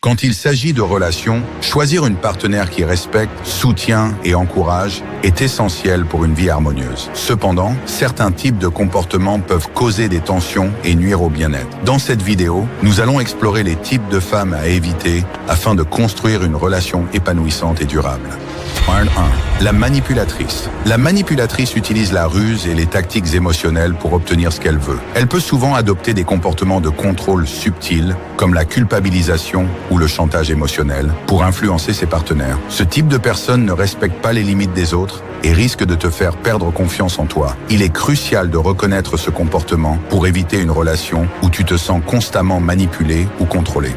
Quand il s'agit de relations, choisir une partenaire qui respecte, soutient et encourage est essentiel pour une vie harmonieuse. Cependant, certains types de comportements peuvent causer des tensions et nuire au bien-être. Dans cette vidéo, nous allons explorer les types de femmes à éviter afin de construire une relation épanouissante et durable. 1. La manipulatrice. La manipulatrice utilise la ruse et les tactiques émotionnelles pour obtenir ce qu'elle veut. Elle peut souvent adopter des comportements de contrôle subtils, comme la culpabilisation ou le chantage émotionnel, pour influencer ses partenaires. Ce type de personne ne respecte pas les limites des autres et risque de te faire perdre confiance en toi. Il est crucial de reconnaître ce comportement pour éviter une relation où tu te sens constamment manipulé ou contrôlé.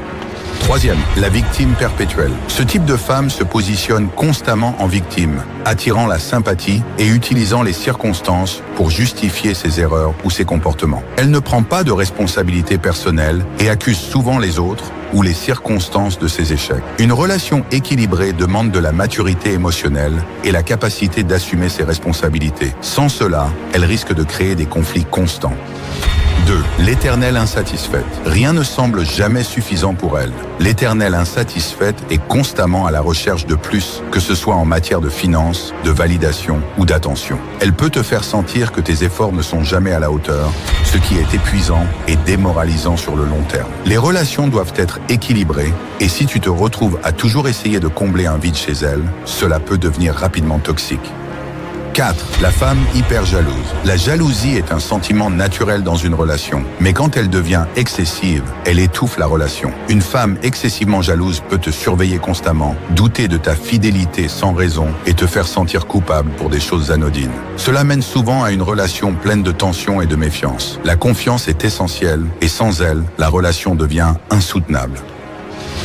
3. La victime perpétuelle. Ce type de femme se positionne constamment en victime, attirant la sympathie et utilisant les circonstances pour justifier ses erreurs ou ses comportements. Elle ne prend pas de responsabilité personnelle et accuse souvent les autres ou les circonstances de ses échecs. Une relation équilibrée demande de la maturité émotionnelle et la capacité d'assumer ses responsabilités. Sans cela, elle risque de créer des conflits constants. 2. L'éternelle insatisfaite. Rien ne semble jamais suffisant pour elle. L'éternelle insatisfaite est constamment à la recherche de plus, que ce soit en matière de finances, de validation ou d'attention. Elle peut te faire sentir que tes efforts ne sont jamais à la hauteur, ce qui est épuisant et démoralisant sur le long terme. Les relations doivent être équilibrées et si tu te retrouves à toujours essayer de combler un vide chez elle, cela peut devenir rapidement toxique. 4. La femme hyper jalouse. La jalousie est un sentiment naturel dans une relation, mais quand elle devient excessive, elle étouffe la relation. Une femme excessivement jalouse peut te surveiller constamment, douter de ta fidélité sans raison et te faire sentir coupable pour des choses anodines. Cela mène souvent à une relation pleine de tension et de méfiance. La confiance est essentielle et sans elle, la relation devient insoutenable.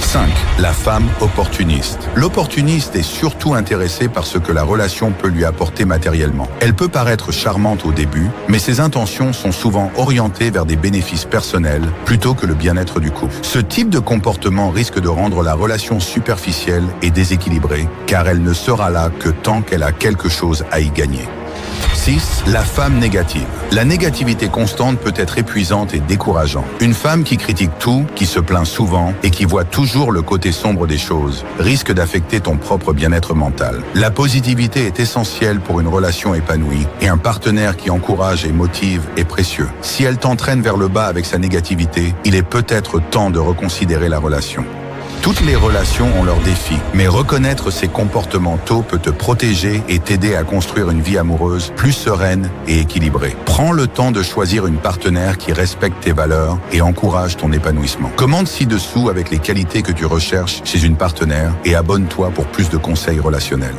5. La femme opportuniste. L'opportuniste est surtout intéressée par ce que la relation peut lui apporter matériellement. Elle peut paraître charmante au début, mais ses intentions sont souvent orientées vers des bénéfices personnels plutôt que le bien-être du couple. Ce type de comportement risque de rendre la relation superficielle et déséquilibrée, car elle ne sera là que tant qu'elle a quelque chose à y gagner. 6. La femme négative. La négativité constante peut être épuisante et décourageante. Une femme qui critique tout, qui se plaint souvent et qui voit toujours le côté sombre des choses risque d'affecter ton propre bien-être mental. La positivité est essentielle pour une relation épanouie et un partenaire qui encourage et motive est précieux. Si elle t'entraîne vers le bas avec sa négativité, il est peut-être temps de reconsidérer la relation. Toutes les relations ont leurs défis, mais reconnaître ces comportements tôt peut te protéger et t'aider à construire une vie amoureuse plus sereine et équilibrée. Prends le temps de choisir une partenaire qui respecte tes valeurs et encourage ton épanouissement. Commente ci-dessous avec les qualités que tu recherches chez une partenaire et abonne-toi pour plus de conseils relationnels.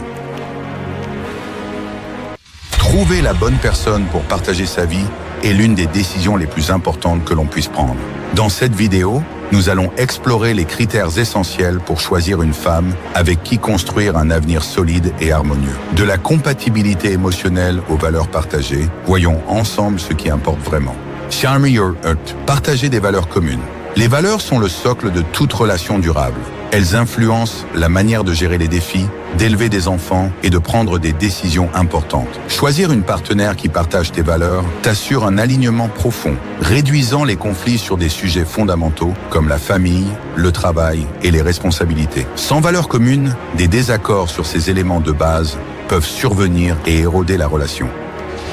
Trouver la bonne personne pour partager sa vie est l'une des décisions les plus importantes que l'on puisse prendre. Dans cette vidéo, nous allons explorer les critères essentiels pour choisir une femme avec qui construire un avenir solide et harmonieux. De la compatibilité émotionnelle aux valeurs partagées, voyons ensemble ce qui importe vraiment. Charm your heart. Partager des valeurs communes. Les valeurs sont le socle de toute relation durable. Elles influencent la manière de gérer les défis, d'élever des enfants et de prendre des décisions importantes. Choisir une partenaire qui partage tes valeurs t'assure un alignement profond, réduisant les conflits sur des sujets fondamentaux comme la famille, le travail et les responsabilités. Sans valeurs communes, des désaccords sur ces éléments de base peuvent survenir et éroder la relation.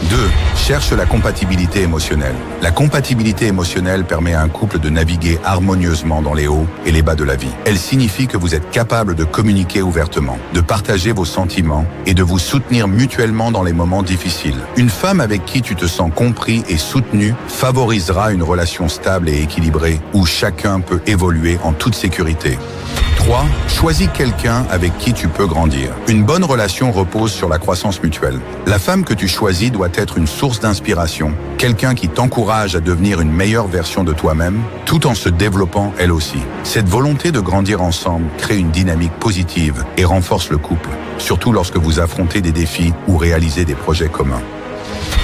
2. Cherche la compatibilité émotionnelle. La compatibilité émotionnelle permet à un couple de naviguer harmonieusement dans les hauts et les bas de la vie. Elle signifie que vous êtes capable de communiquer ouvertement, de partager vos sentiments et de vous soutenir mutuellement dans les moments difficiles. Une femme avec qui tu te sens compris et soutenu favorisera une relation stable et équilibrée où chacun peut évoluer en toute sécurité. 3. Choisis quelqu'un avec qui tu peux grandir. Une bonne relation repose sur la croissance mutuelle. La femme que tu choisis doit être une source d'inspiration, quelqu'un qui t'encourage à devenir une meilleure version de toi-même, tout en se développant elle aussi. Cette volonté de grandir ensemble crée une dynamique positive et renforce le couple, surtout lorsque vous affrontez des défis ou réalisez des projets communs.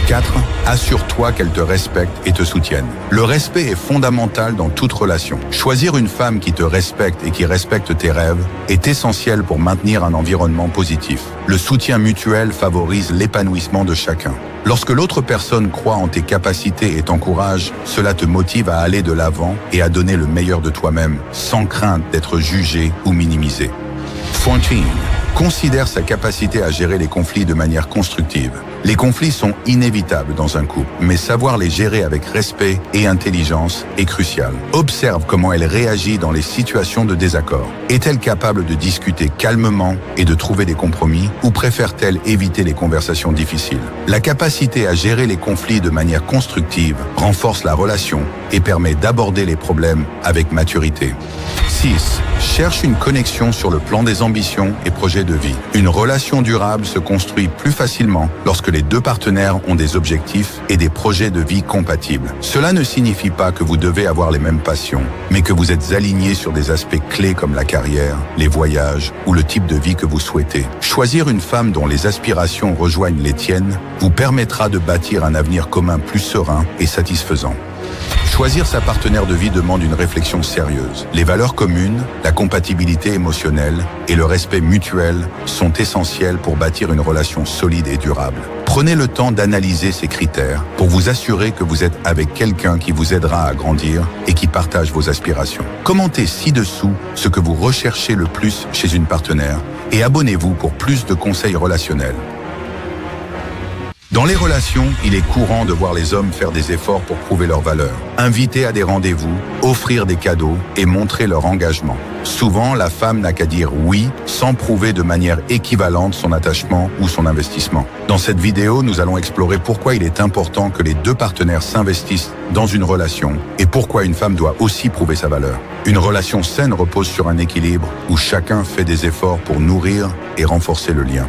4. Assure-toi qu'elle te respecte et te soutienne. Le respect est fondamental dans toute relation. Choisir une femme qui te respecte et qui respecte tes rêves est essentiel pour maintenir un environnement positif. Le soutien mutuel favorise l'épanouissement de chacun. Lorsque l'autre personne croit en tes capacités et t'encourage, cela te motive à aller de l'avant et à donner le meilleur de toi-même, sans crainte d'être jugé ou minimisé. 14. Considère sa capacité à gérer les conflits de manière constructive. Les conflits sont inévitables dans un couple, mais savoir les gérer avec respect et intelligence est crucial. Observe comment elle réagit dans les situations de désaccord. Est-elle capable de discuter calmement et de trouver des compromis, ou préfère-t-elle éviter les conversations difficiles? La capacité à gérer les conflits de manière constructive renforce la relation et permet d'aborder les problèmes avec maturité. 6. Cherche une connexion sur le plan des ambitions et projets de vie. Une relation durable se construit plus facilement lorsque les deux partenaires ont des objectifs et des projets de vie compatibles. Cela ne signifie pas que vous devez avoir les mêmes passions, mais que vous êtes alignés sur des aspects clés comme la carrière, les voyages ou le type de vie que vous souhaitez. Choisir une femme dont les aspirations rejoignent les tiennes vous permettra de bâtir un avenir commun plus serein et satisfaisant. Choisir sa partenaire de vie demande une réflexion sérieuse. Les valeurs communes, la compatibilité émotionnelle et le respect mutuel sont essentiels pour bâtir une relation solide et durable. Prenez le temps d'analyser ces critères pour vous assurer que vous êtes avec quelqu'un qui vous aidera à grandir et qui partage vos aspirations. Commentez ci-dessous ce que vous recherchez le plus chez une partenaire et abonnez-vous pour plus de conseils relationnels. Dans les relations, il est courant de voir les hommes faire des efforts pour prouver leur valeur, inviter à des rendez-vous, offrir des cadeaux et montrer leur engagement. Souvent, la femme n'a qu'à dire oui sans prouver de manière équivalente son attachement ou son investissement. Dans cette vidéo, nous allons explorer pourquoi il est important que les deux partenaires s'investissent dans une relation et pourquoi une femme doit aussi prouver sa valeur. Une relation saine repose sur un équilibre où chacun fait des efforts pour nourrir et renforcer le lien.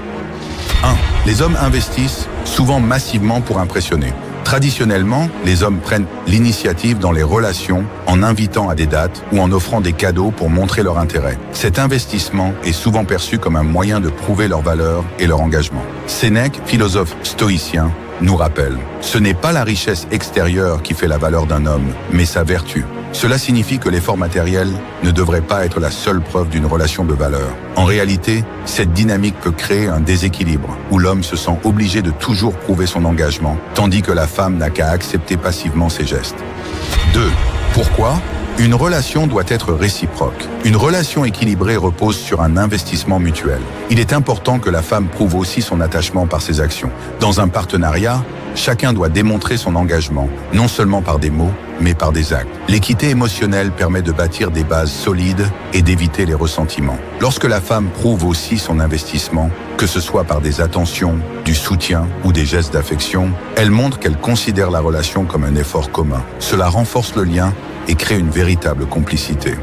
1. Les hommes investissent souvent massivement pour impressionner. Traditionnellement, les hommes prennent l'initiative dans les relations en invitant à des dates ou en offrant des cadeaux pour montrer leur intérêt. Cet investissement est souvent perçu comme un moyen de prouver leur valeur et leur engagement. Sénèque, philosophe stoïcien, nous rappelle « Ce n'est pas la richesse extérieure qui fait la valeur d'un homme, mais sa vertu ». Cela signifie que l'effort matériel ne devrait pas être la seule preuve d'une relation de valeur. En réalité, cette dynamique peut créer un déséquilibre où l'homme se sent obligé de toujours prouver son engagement, tandis que la femme n'a qu'à accepter passivement ses gestes. 2. Pourquoi ? Une relation doit être réciproque. Une relation équilibrée repose sur un investissement mutuel. Il est important que la femme prouve aussi son attachement par ses actions. Dans un partenariat, chacun doit démontrer son engagement, non seulement par des mots, mais par des actes. L'équité émotionnelle permet de bâtir des bases solides et d'éviter les ressentiments. Lorsque la femme prouve aussi son investissement, que ce soit par des attentions, du soutien ou des gestes d'affection, elle montre qu'elle considère la relation comme un effort commun. Cela renforce le lien et crée une véritable complicité.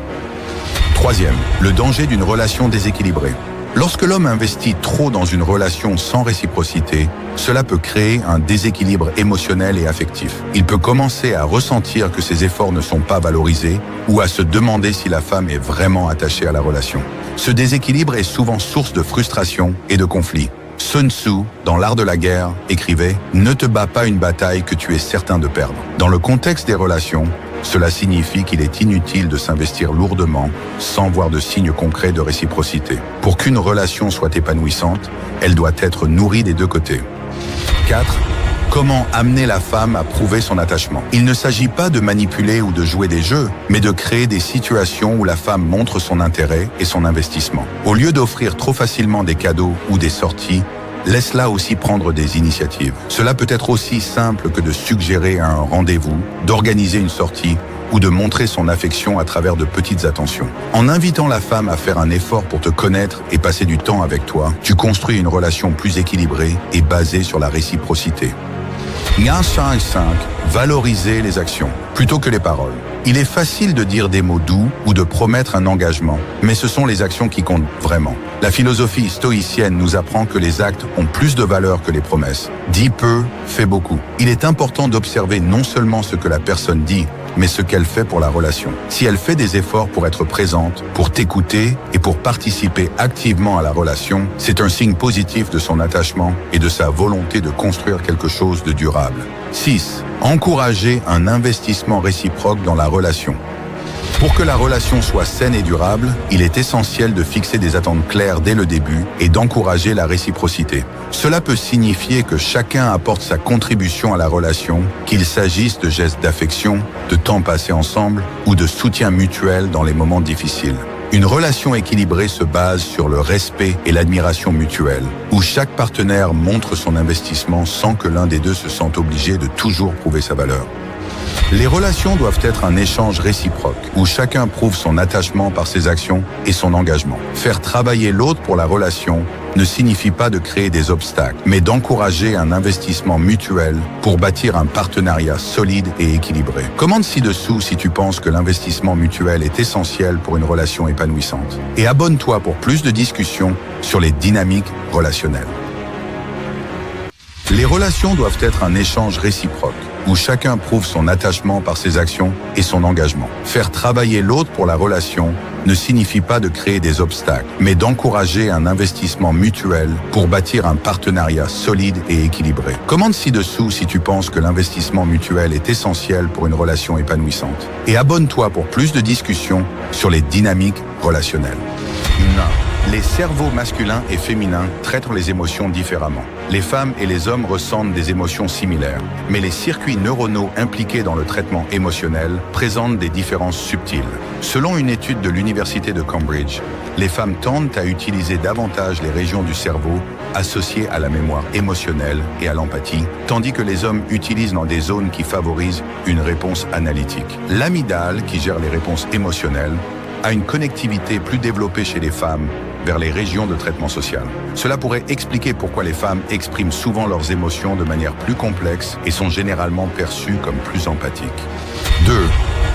3. Le danger d'une relation déséquilibrée. Lorsque l'homme investit trop dans une relation sans réciprocité, cela peut créer un déséquilibre émotionnel et affectif. Il peut commencer à ressentir que ses efforts ne sont pas valorisés ou à se demander si la femme est vraiment attachée à la relation. Ce déséquilibre est souvent source de frustration et de conflits. Sun Tzu, dans l'art de la guerre, écrivait « Ne te bats pas une bataille que tu es certain de perdre ». Dans le contexte des relations, cela signifie qu'il est inutile de s'investir lourdement sans voir de signes concrets de réciprocité. Pour qu'une relation soit épanouissante, elle doit être nourrie des deux côtés. 4. Comment amener la femme à prouver son attachement? Il ne s'agit pas de manipuler ou de jouer des jeux, mais de créer des situations où la femme montre son intérêt et son investissement. Au lieu d'offrir trop facilement des cadeaux ou des sorties, laisse-la aussi prendre des initiatives. Cela peut être aussi simple que de suggérer un rendez-vous, d'organiser une sortie ou de montrer son affection à travers de petites attentions. En invitant la femme à faire un effort pour te connaître et passer du temps avec toi, tu construis une relation plus équilibrée et basée sur la réciprocité. 5. Valoriser les actions plutôt que les paroles. Il est facile de dire des mots doux ou de promettre un engagement, mais ce sont les actions qui comptent vraiment. La philosophie stoïcienne nous apprend que les actes ont plus de valeur que les promesses. Dis peu, fais beaucoup. Il est important d'observer non seulement ce que la personne dit, mais ce qu'elle fait pour la relation. Si elle fait des efforts pour être présente, pour t'écouter et pour participer activement à la relation, c'est un signe positif de son attachement et de sa volonté de construire quelque chose de durable. 6. Encourager un investissement réciproque dans la relation. Pour que la relation soit saine et durable, il est essentiel de fixer des attentes claires dès le début et d'encourager la réciprocité. Cela peut signifier que chacun apporte sa contribution à la relation, qu'il s'agisse de gestes d'affection, de temps passé ensemble ou de soutien mutuel dans les moments difficiles. Une relation équilibrée se base sur le respect et l'admiration mutuelle, où chaque partenaire montre son investissement sans que l'un des deux se sente obligé de toujours prouver sa valeur. Les relations doivent être un échange réciproque, où chacun prouve son attachement par ses actions et son engagement. Faire travailler l'autre pour la relation ne signifie pas de créer des obstacles, mais d'encourager un investissement mutuel pour bâtir un partenariat solide et équilibré. Commente ci-dessous si tu penses que l'investissement mutuel est essentiel pour une relation épanouissante. Et abonne-toi pour plus de discussions sur les dynamiques relationnelles. Les relations doivent être un échange réciproque, où chacun prouve son attachement par ses actions et son engagement. Faire travailler l'autre pour la relation ne signifie pas de créer des obstacles, mais d'encourager un investissement mutuel pour bâtir un partenariat solide et équilibré. Commente ci-dessous si tu penses que l'investissement mutuel est essentiel pour une relation épanouissante. Et abonne-toi pour plus de discussions sur les dynamiques relationnelles. 1. Les cerveaux masculins et féminins traitent les émotions différemment. Les femmes et les hommes ressentent des émotions similaires, mais les circuits neuronaux impliqués dans le traitement émotionnel présentent des différences subtiles. Selon une étude de l'Université de Cambridge, les femmes tendent à utiliser davantage les régions du cerveau associées à la mémoire émotionnelle et à l'empathie, tandis que les hommes utilisent dans des zones qui favorisent une réponse analytique. L'amygdale, qui gère les réponses émotionnelles, a une connectivité plus développée chez les femmes vers les régions de traitement social. Cela pourrait expliquer pourquoi les femmes expriment souvent leurs émotions de manière plus complexe et sont généralement perçues comme plus empathiques. 2.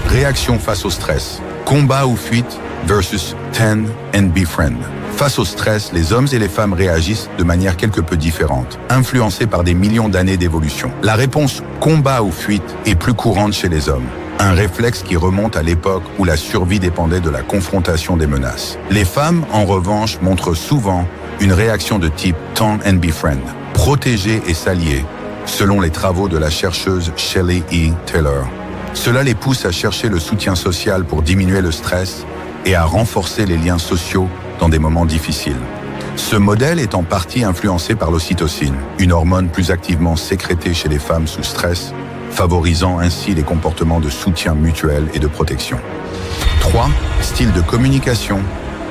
Réaction face au stress. Combat ou fuite versus tend and befriend. Face au stress, les hommes et les femmes réagissent de manière quelque peu différente, influencés par des millions d'années d'évolution. La réponse combat ou fuite est plus courante chez les hommes. Un réflexe qui remonte à l'époque où la survie dépendait de la confrontation des menaces. Les femmes, en revanche, montrent souvent une réaction de type tend and befriend, protéger et s'allier, selon les travaux de la chercheuse Shelley E. Taylor. Cela les pousse à chercher le soutien social pour diminuer le stress et à renforcer les liens sociaux dans des moments difficiles. Ce modèle est en partie influencé par l'ocytocine, une hormone plus activement sécrétée chez les femmes sous stress, favorisant ainsi les comportements de soutien mutuel et de protection. 3. Style de communication,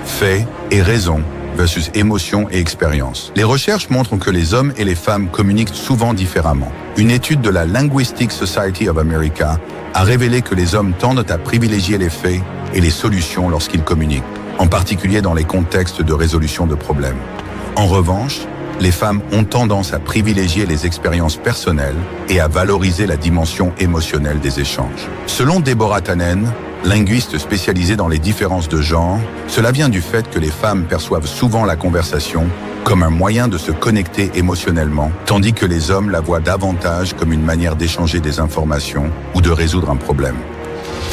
fait et raison versus émotion et expérience. Les recherches montrent que les hommes et les femmes communiquent souvent différemment. Une étude de la Linguistic Society of America a révélé que les hommes tendent à privilégier les faits et les solutions lorsqu'ils communiquent, en particulier dans les contextes de résolution de problèmes. En revanche, les femmes ont tendance à privilégier les expériences personnelles et à valoriser la dimension émotionnelle des échanges. Selon Deborah Tannen, linguiste spécialisée dans les différences de genre, cela vient du fait que les femmes perçoivent souvent la conversation comme un moyen de se connecter émotionnellement, tandis que les hommes la voient davantage comme une manière d'échanger des informations ou de résoudre un problème.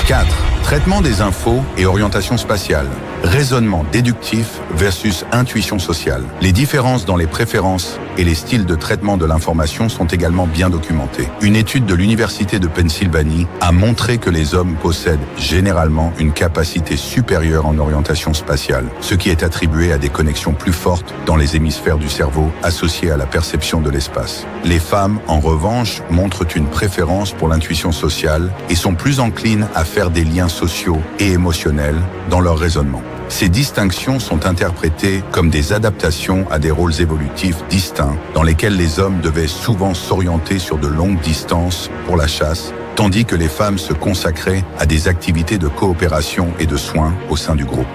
4. Traitement des infos et orientation spatiale. Raisonnement déductif versus intuition sociale. Les différences dans les préférences et les styles de traitement de l'information sont également bien documentées. Une étude de l'Université de Pennsylvanie a montré que les hommes possèdent généralement une capacité supérieure en orientation spatiale, ce qui est attribué à des connexions plus fortes dans les hémisphères du cerveau associées à la perception de l'espace. Les femmes, en revanche, montrent une préférence pour l'intuition sociale et sont plus enclines à faire des liens sociaux et émotionnels dans leur raisonnement. Ces distinctions sont interprétées comme des adaptations à des rôles évolutifs distincts dans lesquels les hommes devaient souvent s'orienter sur de longues distances pour la chasse, tandis que les femmes se consacraient à des activités de coopération et de soins au sein du groupe.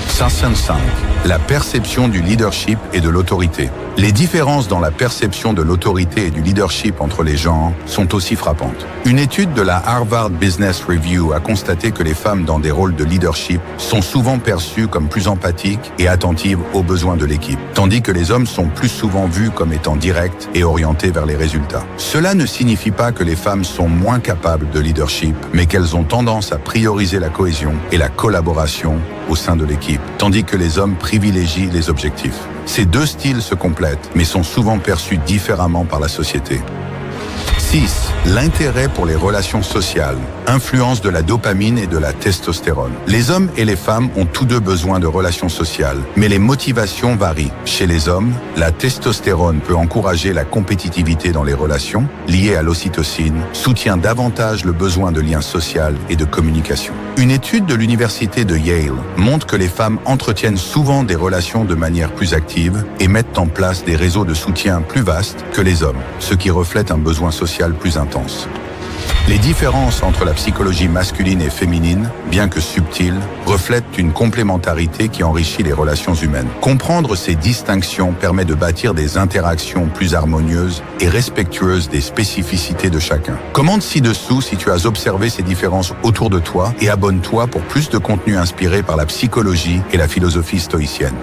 5. La perception du leadership et de l'autorité. Les différences dans la perception de l'autorité et du leadership entre les genres sont aussi frappantes. Une étude de la Harvard Business Review a constaté que les femmes dans des rôles de leadership sont souvent perçues comme plus empathiques et attentives aux besoins de l'équipe, tandis que les hommes sont plus souvent vus comme étant directs et orientés vers les résultats. Cela ne signifie pas que les femmes sont moins capables de leadership, mais qu'elles ont tendance à prioriser la cohésion et la collaboration au sein de l'équipe, tandis que les hommes privilégient les objectifs. Ces deux styles se complètent, mais sont souvent perçus différemment par la société. 6. L'intérêt pour les relations sociales, influence de la dopamine et de la testostérone. Les hommes et les femmes ont tous deux besoin de relations sociales, mais les motivations varient. Chez les hommes, la testostérone peut encourager la compétitivité dans les relations, liée à l'ocytocine, soutient davantage le besoin de liens sociaux et de communication. Une étude de l'université de Yale montre que les femmes entretiennent souvent des relations de manière plus active et mettent en place des réseaux de soutien plus vastes que les hommes, ce qui reflète un besoin social plus intense. Les différences entre la psychologie masculine et féminine, bien que subtiles, reflètent une complémentarité qui enrichit les relations humaines. Comprendre ces distinctions permet de bâtir des interactions plus harmonieuses et respectueuses des spécificités de chacun. Commente ci-dessous si tu as observé ces différences autour de toi et abonne-toi pour plus de contenu inspiré par la psychologie et la philosophie stoïcienne.